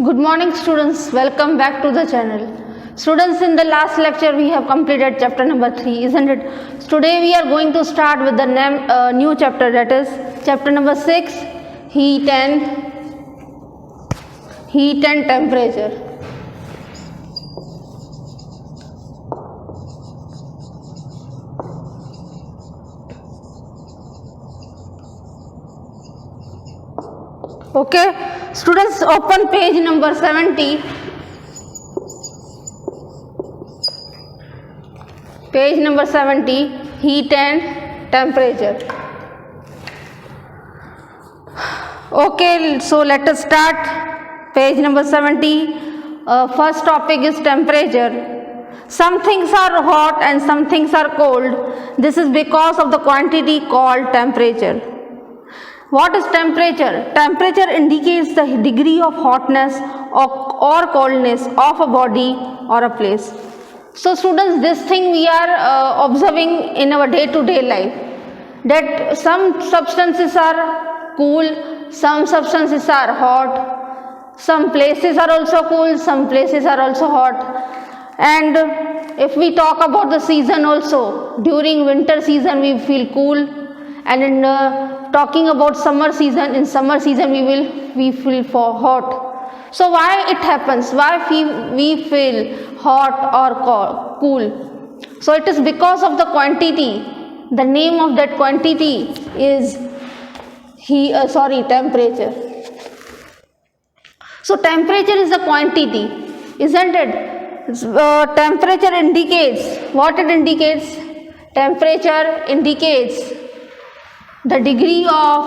Good morning students, welcome back to the channel. Students, in the last lecture we have completed chapter number 3, isn't it? Today we are going to start with the new chapter, that is chapter number 6, heat and temperature. Okay, students, open page number 70. Page number 70, heat and temperature. Okay, so let us start. Page number 70. First topic is temperature. Some things are hot and some things are cold. This is because of the quantity called temperature. What is temperature? Temperature indicates the degree of hotness or coldness of a body or a place. So students, this thing we are observing in our day-to-day life, that some substances are cool, some substances are hot, some places are also cool, some places are also hot. And if we talk about the season also, during winter season we feel cool, and in talking about summer season, in summer season we feel hot. So why it happens? Why we feel hot or cool? So it is because of the quantity. The name of that quantity is temperature. So temperature is a quantity, isn't it? Temperature indicates, what it indicates? Temperature indicates the degree of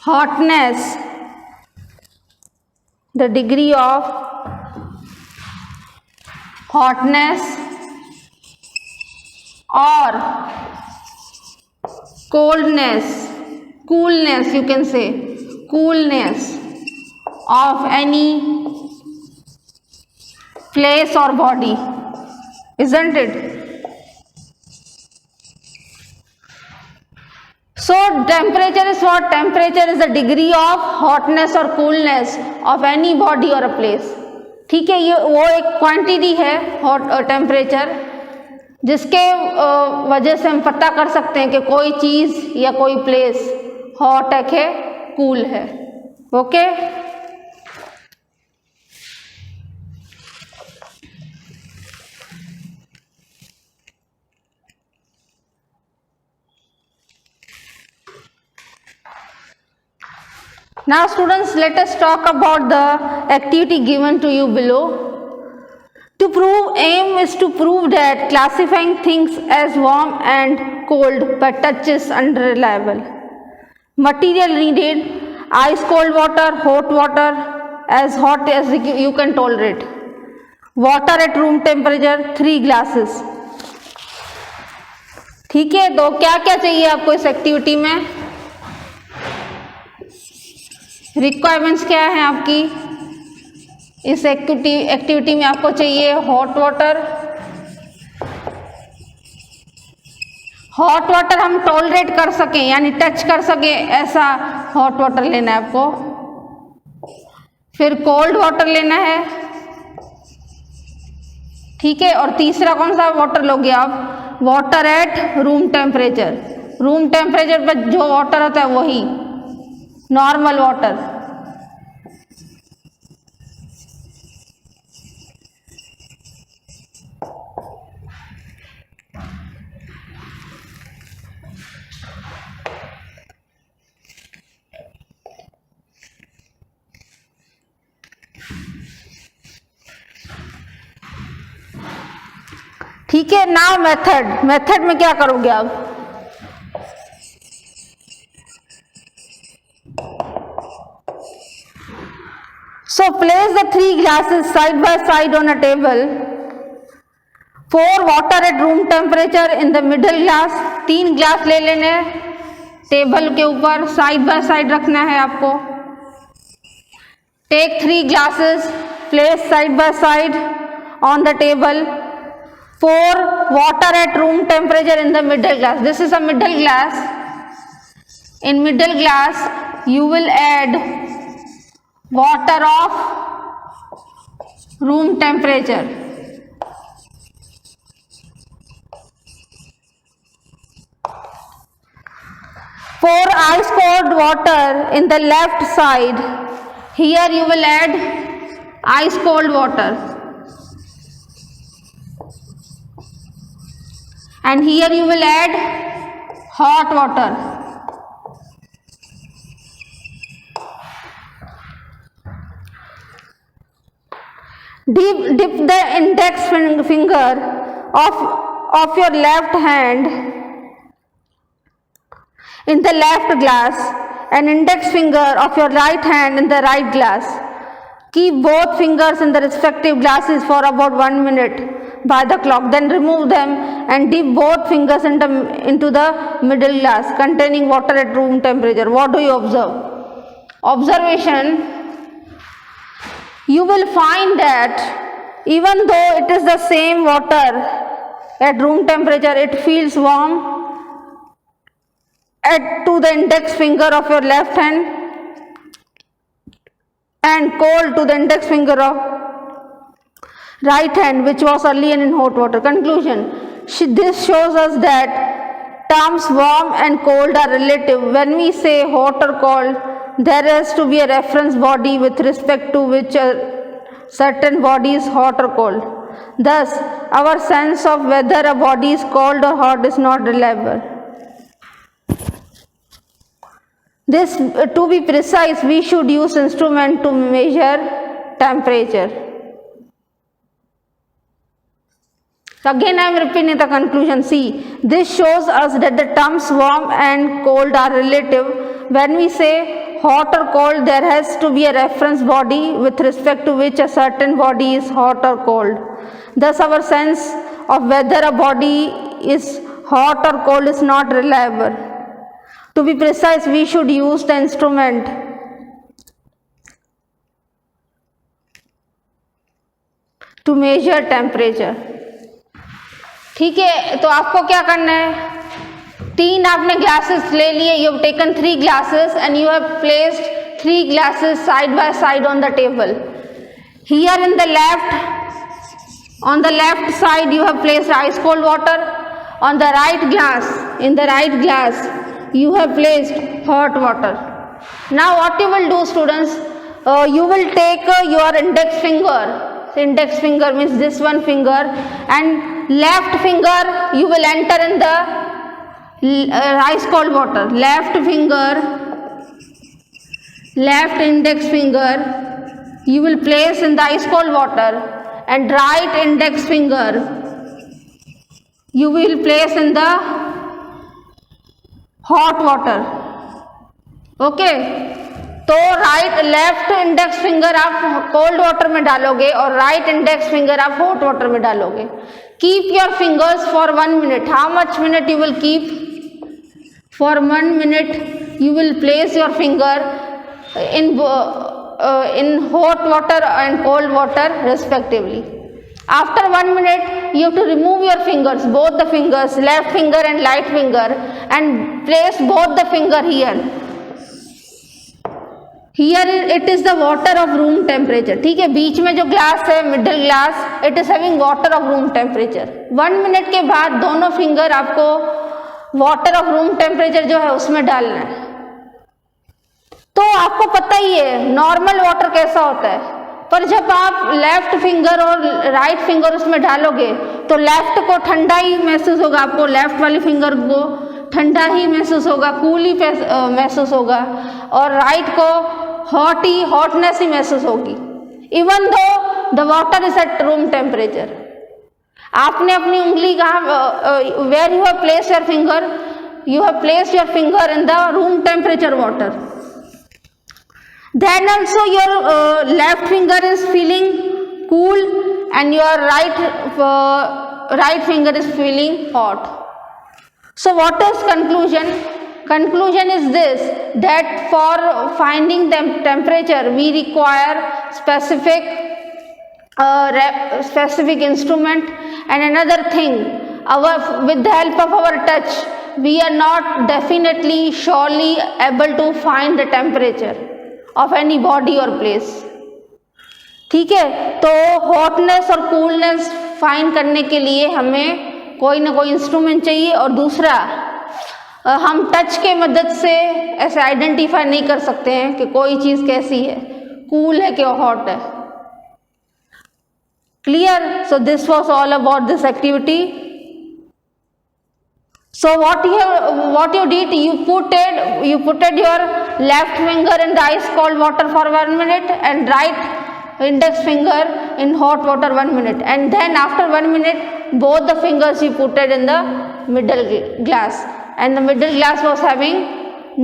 hotness, the degree of hotness or coolness you can say, coolness of any place or body, isn't it? So temperature is what? Temperature is the degree of hotness or coolness of any body or a place. ठीक है, ये वो एक quantity है hot temperature, जिसके वजह से हम पता कर सकते हैं कि कोई चीज़ या कोई प्लेस हॉट है, कूल है. Okay, now students, let us talk about the activity given to you below. Aim is to prove that classifying things as warm and cold by touch is unreliable. Material needed: ice cold water, hot water, as hot as you can tolerate. Water at room temperature, 3 glasses. ठीक है, तो क्या क्या चाहिए आपको इस activity में? Requirements क्या है आपकी? इस एक्टिविटी में आपको चाहिए हॉट वाटर. हॉट वाटर हम टॉलरेट कर सकें, यानी टच कर सकें, ऐसा हॉट वाटर लेना है आपको. फिर कोल्ड वाटर लेना है, ठीक है. और तीसरा कौन सा वाटर लोगे आप? Water at room temperature. Room temperature पर जो वाटर होता है वही नॉर्मल वाटर. ठीक है. नाउ मेथड में क्या करोगे आप? So place the 3 glasses side by side on a table. Pour water at room temperature in the middle glass. 3 glass ले लेने, टेबल के ऊपर साइड बाय साइड रखना है आपको. Take 3 glasses, place side by side on the table. Pour water at room temperature in the middle glass. This is a middle glass. In middle glass, you will add water of room temperature. Pour ice cold water in the left side. Here you will add ice cold water. And here you will add hot water. Dip the index finger of your left hand in the left glass and index finger of your right hand in the right glass. Keep both fingers in the respective glasses for about 1 minute by the clock. Then remove them and dip both fingers into the middle glass containing water at room temperature. What do you observe? Observation. You will find that even though it is the same water at room temperature, it feels warm to the index finger of your left hand and cold to the index finger of right hand, which was earlier in hot water. Conclusion. This shows us that terms warm and cold are relative. When we say hot or cold, there has to be a reference body with respect to which a certain body is hot or cold. Thus, our sense of whether a body is cold or hot is not reliable. To be precise, we should use instrument to measure temperature. Again, I am repeating the conclusion. See, this shows us that the terms warm and cold are relative. When we say hot or cold, there has to be a reference body with respect to which a certain body is hot or cold. Thus, our sense of whether a body is hot or cold is not reliable. To be precise, we should use the instrument to measure temperature. ठीक है, तो आपको क्या करना है? 3 आपने glasses ले लिए. You have taken 3 glasses and you have placed 3 glasses side by side on the table. Here in the on the left side you have placed ice cold water. On the right glass, you have placed hot water. Now what you will do, students, you will take your index finger means this one finger, and left finger you will enter in the ice cold water. Left index finger you will place in the ice cold water, and right index finger you will place in the hot water. Okay, तो left index finger आप cold water में डालोगे और right index finger आप hot water में डालोगे. Keep your fingers for 1 minute. How much minute you will keep? For 1 minute you will place your finger in hot water and cold water respectively. After 1 minute, you have to remove your fingers, both the fingers, left finger and right finger, and place both the finger here. Here it is the water of room temperature. ठीक है, बीच में जो glass है, middle glass, it is having water of room temperature. 1 minute के बाद दोनों finger आपको water of room temperature जो है उसमें डालना है. तो आपको पता ही है नॉर्मल वाटर कैसा होता है, पर जब आप लेफ्ट फिंगर और राइट फिंगर उसमें डालोगे तो लेफ्ट को ठंडा ही महसूस होगा, आपको लेफ्ट वाली फिंगर को ठंडा ही महसूस होगा, कूल ही महसूस होगा, और राइट को हॉटनेस ही महसूस होगी, even though the water is at room temperature. आपने अपनी उंगली कहाँ, where you have placed your finger, you have placed your finger in the room temperature water. Then also your left finger is feeling cool and your right finger is feeling hot. So what is conclusion? Conclusion is this, that for finding the temperature we require specific instrument, and another thing, with the help of our touch we are not definitely surely able to find the temperature of any body or place. ठीक है, तो hotness और coolness find करने के लिए हमें कोई ना कोई इंस्ट्रूमेंट चाहिए, और दूसरा हम टच के मदद से ऐसे आइडेंटिफाई नहीं कर सकते हैं कि कोई चीज़ कैसी है, कूल है कि हॉट है. Clear? So this was all about this activity. So what you did, you putted your left finger in the ice cold water for 1 minute and right index finger in hot water 1 minute, and then after 1 minute both the fingers you putted in the middle glass, and the middle glass was having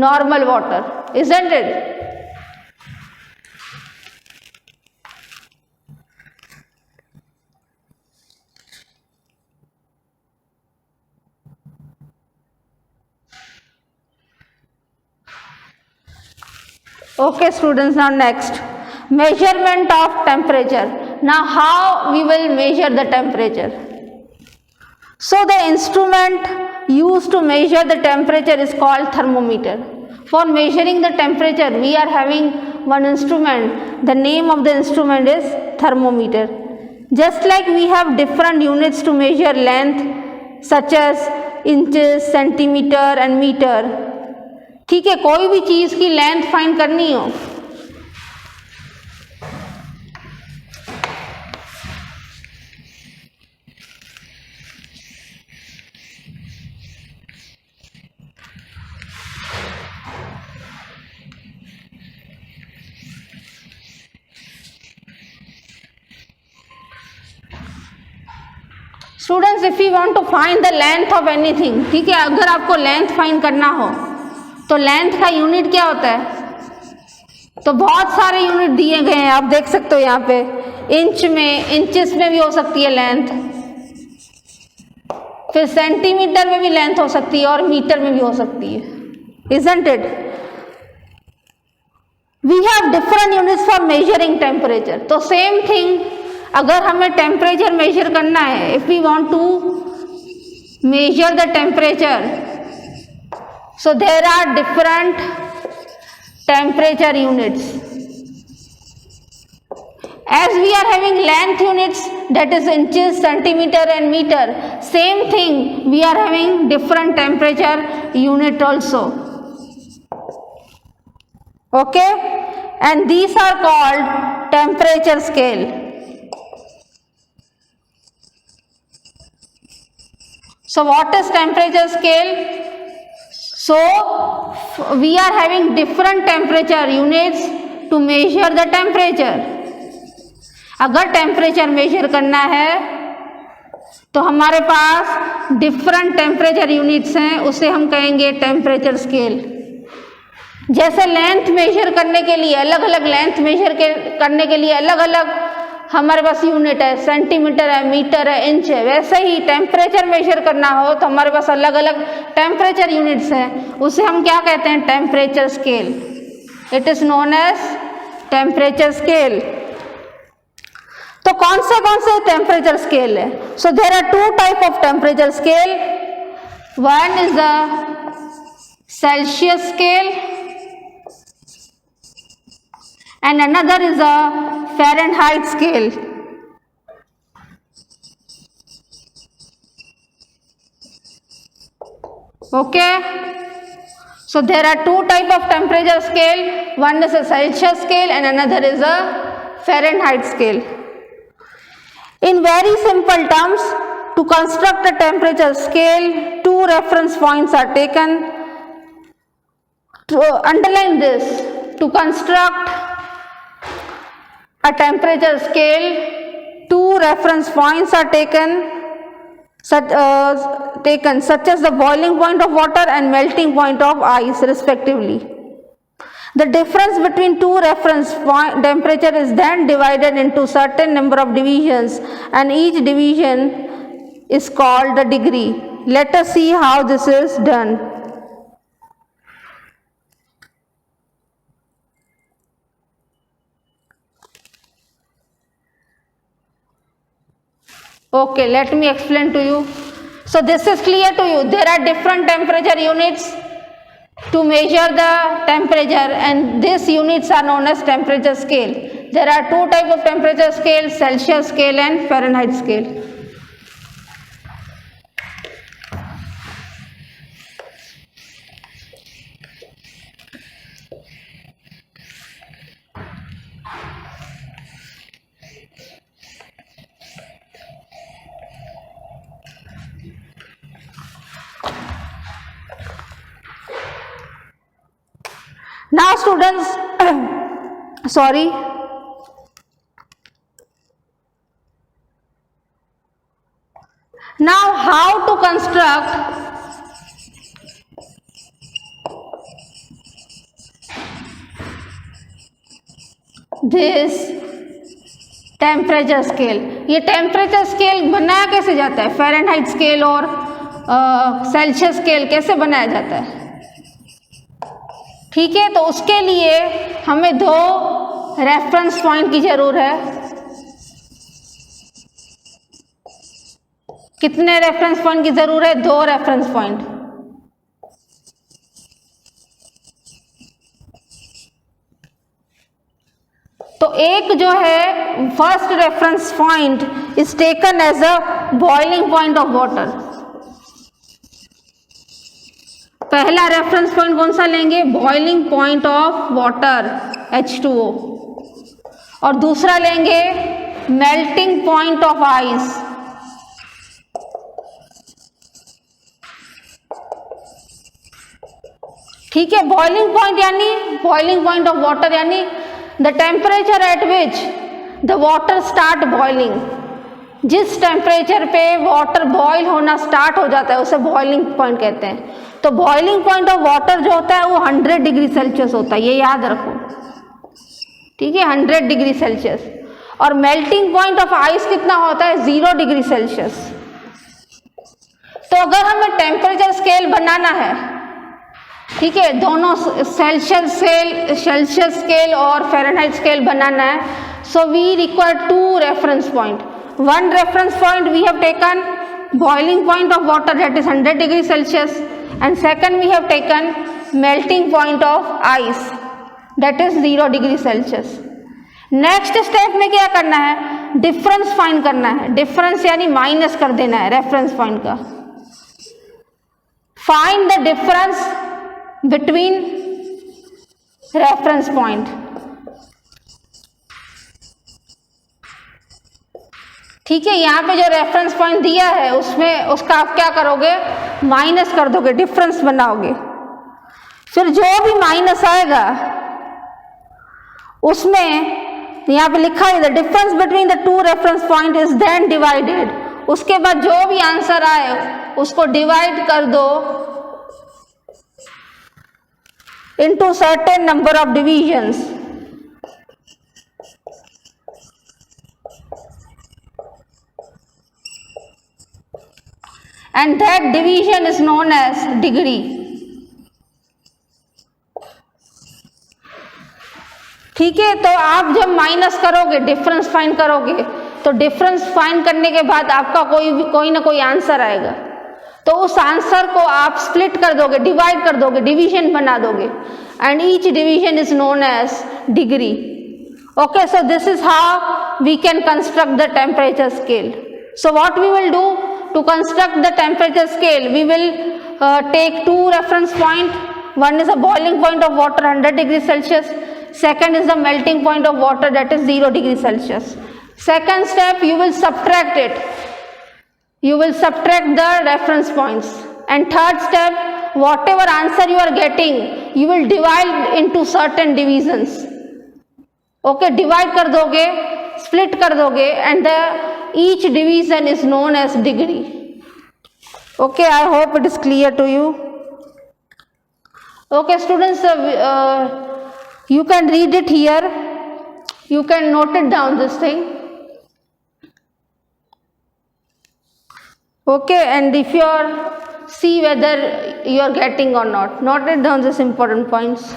normal water, isn't it? Okay students, now next, measurement of temperature. Now how we will measure the temperature? So the instrument used to measure the temperature is called thermometer. For measuring the temperature we are having one instrument. The name of the instrument is thermometer. Just like we have different units to measure length such as inches, centimeter and meter. ठीक है, कोई भी चीज की length find करनी हो students, if you want to find the length of anything, ठीक है, अगर आपको लेंथ फाइंड करना हो तो लेंथ का यूनिट क्या होता है? तो बहुत सारे यूनिट दिए गए हैं, आप देख सकते हो यहाँ पे. इंच में, इंचेस में भी हो सकती है लेंथ, फिर सेंटीमीटर में भी लेंथ हो सकती है और मीटर में भी हो सकती है, isn't it? We have different units for measuring temperature. तो सेम थिंग, अगर हमें टेम्परेचर मेजर करना है, if we want to measure the temperature, so there are different temperature units. As we are having length units, that is inches, centimeter and meter, same thing we are having different temperature unit also. Okay, and these are called temperature scale. So what is temperature scale? So we are having different temperature units to measure the temperature. अगर temperature measure करना है तो हमारे पास different temperature units हैं, उसे हम कहेंगे temperature scale. जैसे लेंथ मेजर करने के लिए अलग अलग लेंथ मेजर करने के लिए अलग अलग हमारे पास यूनिट है, सेंटीमीटर है, मीटर है, इंच है, वैसे ही टेम्परेचर मेजर करना हो तो हमारे पास अलग अलग टेम्परेचर यूनिट्स हैं, उसे हम क्या कहते हैं? Temperature scale. It is known as temperature scale. तो कौन से टेम्परेचर स्केल है? So there are two type of temperature scale. One is the Celsius scale and another is a Fahrenheit scale. Okay, so there are two type of temperature scale. One is a Celsius scale and another is a Fahrenheit scale. In very simple terms, to construct a temperature scale, two reference points are taken. To underline this, to construct a temperature scale, two reference points are taken such as the boiling point of water and melting point of ice respectively. The difference between two reference point temperature is then divided into certain number of divisions and each division is called the degree. Let us see how this is done. Okay, let me explain to you. So this is clear to you. There are different temperature units to measure the temperature, and these units are known as temperature scale. There are two types of temperature scale, Celsius scale and Fahrenheit scale. Now students, sorry. Now how to construct this temperature scale? ये temperature scale बनाया कैसे जाता है? Fahrenheit scale और Celsius scale कैसे बनाया जाता है? ठीक है, तो उसके लिए हमें दो रेफरेंस पॉइंट की जरूरत है। कितने रेफरेंस पॉइंट की जरूरत है? दो रेफरेंस पॉइंट। तो एक जो है first reference point is taken as a boiling point of water. पहला रेफरेंस पॉइंट कौन सा लेंगे? Boiling point of water H2O, और दूसरा लेंगे मेल्टिंग पॉइंट ऑफ आइस। ठीक है, बॉइलिंग पॉइंट यानी बॉइलिंग पॉइंट ऑफ वाटर यानी the temperature at which the water start boiling. जिस टेम्परेचर पे वाटर बॉईल होना स्टार्ट हो जाता है उसे बॉइलिंग पॉइंट कहते हैं। तो बॉइलिंग पॉइंट ऑफ वाटर जो होता है वो 100 डिग्री सेल्सियस होता है, ये याद रखो। ठीक है, 100 डिग्री सेल्सियस। और मेल्टिंग पॉइंट ऑफ आइस कितना होता है? 0 डिग्री सेल्सियस। तो अगर हमें टेम्परेचर स्केल बनाना है, ठीक है, दोनों सेल्सियस स्केल और फ़ारेनहाइट स्केल बनाना है, so we require two reference point. One reference point we have taken boiling point of water, that is 100 degree Celsius, and second we have taken melting point of ice, that is 0 degree Celsius. Next step में क्या करना है? Difference find करना है। Difference यानी minus कर देना है रेफरेंस पॉइंट का। Find the difference between reference point. ठीक है, यहाँ पे जो रेफरेंस पॉइंट दिया है उसमें उसका आप क्या करोगे? माइनस कर दोगे, डिफरेंस बनाओगे। फिर जो भी माइनस आएगा उसमें यहाँ पे लिखा है the difference between the two reference point is then divided. उसके बाद जो भी आंसर आए उसको डिवाइड कर दो into certain number of divisions. And that division is known as degree. ठीक है, तो आप जब माइनस करोगे, डिफरेंस फाइंड करोगे, तो डिफरेंस फाइंड करने के बाद आपका कोई ना कोई आंसर आएगा। तो उस आंसर को आप स्प्लिट कर दोगे, डिवाइड कर दोगे, डिवीजन बना दोगे, and each division is known as degree. Okay, so this is how we can construct the temperature scale. So what we will do to construct the temperature scale? We will take two reference point. One is a boiling point of water 100 degree Celsius, second is the melting point of water, that is 0 degree Celsius. Second step, you will subtract it, you will subtract the reference points, and third step, whatever answer you are getting you will divide into certain divisions. Okay, divide कर दोगे, split कर दोगे, and the each division is known as degree. Okay, I hope it is clear to you. Okay students, you can read it here, you can note it down this thing. Okay, and if you are see whether you are getting or not, note it down these important points.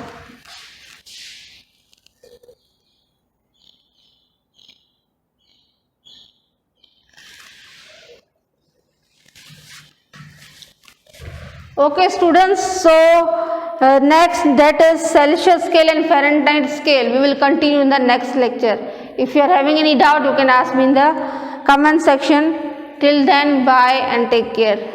Okay students, so next, that is Celsius scale and Fahrenheit scale. We will continue in the next lecture. If you are having any doubt, you can ask me in the comment section. Till then, bye and take care.